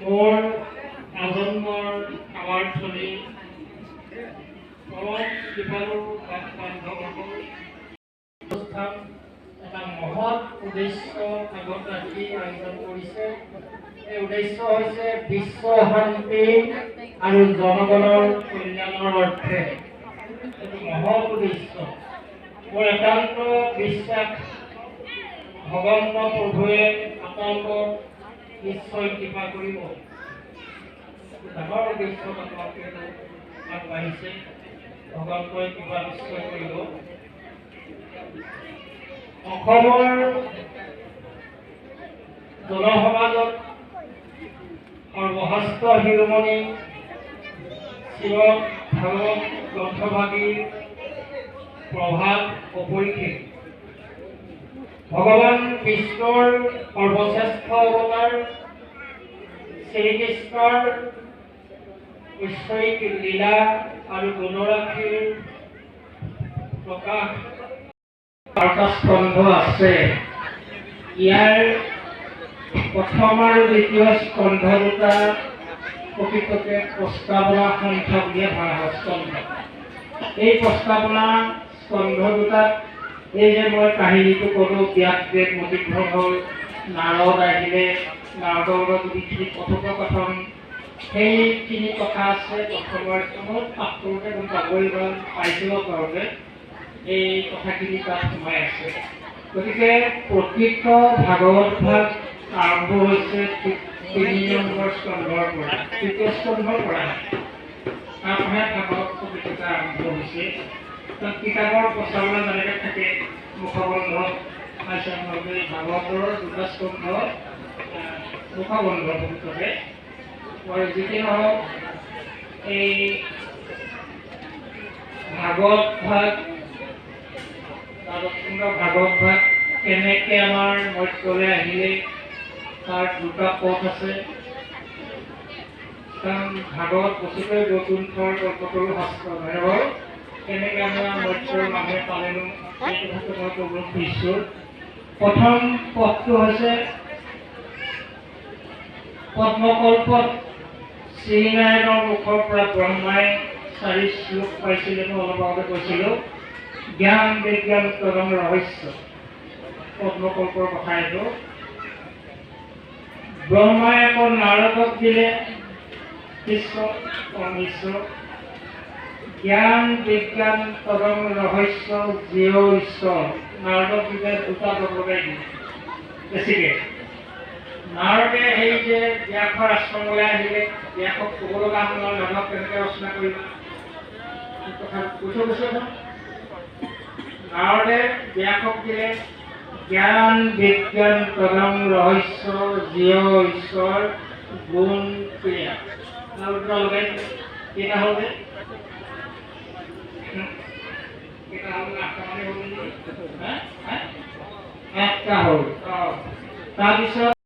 মোৰ আজন্মৰ আমাৰ চলি পৰম কৃপালু অনুষ্ঠান এটা মহৎ উদ্দেশ্য আগত ৰাখি আয়োজন কৰিছে। এই উদ্দেশ্য হৈছে বিশ্ব শান্তি আৰু জনগণৰ কল্যাণৰ অৰ্থে এটি মহৎ উদ্দেশ্য। মোৰ একান্ত বিশ্বাস ভগৱন্ত প্ৰভুৱে আপোনালোকক নিশ্চয় কৃপা কৰিব। ডাঙৰ উদ্দেশ্য আপোনালোকে আগবাঢ়িছে, ভগৱন্তই কৃপা নিশ্চয় কৰিব। অসমৰ জনসমাজত সৰ্বশ্ৰেষ্ঠ শিৰোমণি শ্ৰীমদ ভাগৱত গ্ৰন্থভাগীৰ প্ৰভাৱ অপৰিসীম। ভগৱান কৃষ্ণৰ সৰ্বশ্ৰেষ্ঠ অৱতাৰ শ্ৰীকৃষ্ণৰ ঐশ্বৰিক লীলা আৰু গুণৰাশিৰ প্ৰকাশ স্কন্ধ আছে। ইয়াৰ প্ৰথম আৰু দ্বিতীয় স্কন্ধ দুটা প্ৰকৃততে প্ৰস্তাৱনা সংখ্যক দিয়ে ধৰা হয়। স্কন্ধ এই প্ৰস্তাৱনা স্কন্ধ দুটাত এই যে মই কাহিনীটো ক'লোঁ, ব্যাসদেৱ মতিভ্ৰম হ'ল, নাৰদ আহিলে, নাৰদৰ লগত যিখিনি কথোপকথন, সেইখিনি কথা আছে। প্ৰথমৰ সময়ত পাঠ কৰোঁতে মই পাবই পাইছিলো কৰোঁতে এই কথাখিনি তাত সোমাই আছে। গতিকে প্ৰকৃত ভাগৱত ভাগ আৰম্ভ হৈছে ৩ নম্বৰ স্কন্ধৰ পৰা, ৩য় স্কন্ধৰ পৰা। তাৰপৰা ভাগৱত প্ৰকৃততে আৰম্ভ হৈছে। কিতাপৰ প্ৰস্তাৱনা যেনেকৈ থাকে মুখবন্ধ ভাগৱতৰ দুটা স্কন্ধ মুখবন্ধ প্ৰকৃততে। যিকি নহওক এই ভাগৱত ভাগ ভাগৱত ভাগ কেনেকৈ আমাৰ মধ্যলৈ আহিলে তাৰ দুটা পথ আছে। কাৰণ ভাগৱত বস্তুটোৱে বৈকুণ্ঠৰ কল্পতৰু শাস্ত্ৰ নহয় বাৰু। কেনেকৈ আমাৰ মধ্যৰ মানুহে পালেনো সেইটো কথাটো মই ক'বলৈ খুজিছোঁ। প্ৰথম পথটো হৈছে পদ্মকল্পত শ্ৰীনাৰায়ণৰ মুখৰ পৰা ব্ৰহ্মাই 4 শ্লোক পাইছিলে। মই অলপ আগতে কৈছিলোঁ জ্ঞান বিজ্ঞান তৰং ৰহস্য, পদ্মকল্পৰ কথা এইটো। ব্ৰহ্মাই আকৌ নাৰদক দিলে কৃষ্ণ মিশ্ৰ জ্ঞান বিজ্ঞান পৰম ৰহস্য জীৱ ঈশ্বৰ নাৰদক দিলে দুটা পদ লগাই দিলে বেছিকে নাৰদে সেই যে ব্যাসৰ আশ্ৰমলৈ আহিলে ব্যাসক ক'ব লগা সময়ত নাৰদক কেনেকৈ ৰচনা কৰিবা কথা কৈছো নাৰদে ব্যাসক দিলে জ্ঞান বিজ্ঞান পৰম ৰহস্য জীৱ ঈশ্বৰ গুণ ক্ৰিয়া নাৰদটা লগাই দিলে কেইটা হ'ল যে একটা হ'ল তাৰপিছত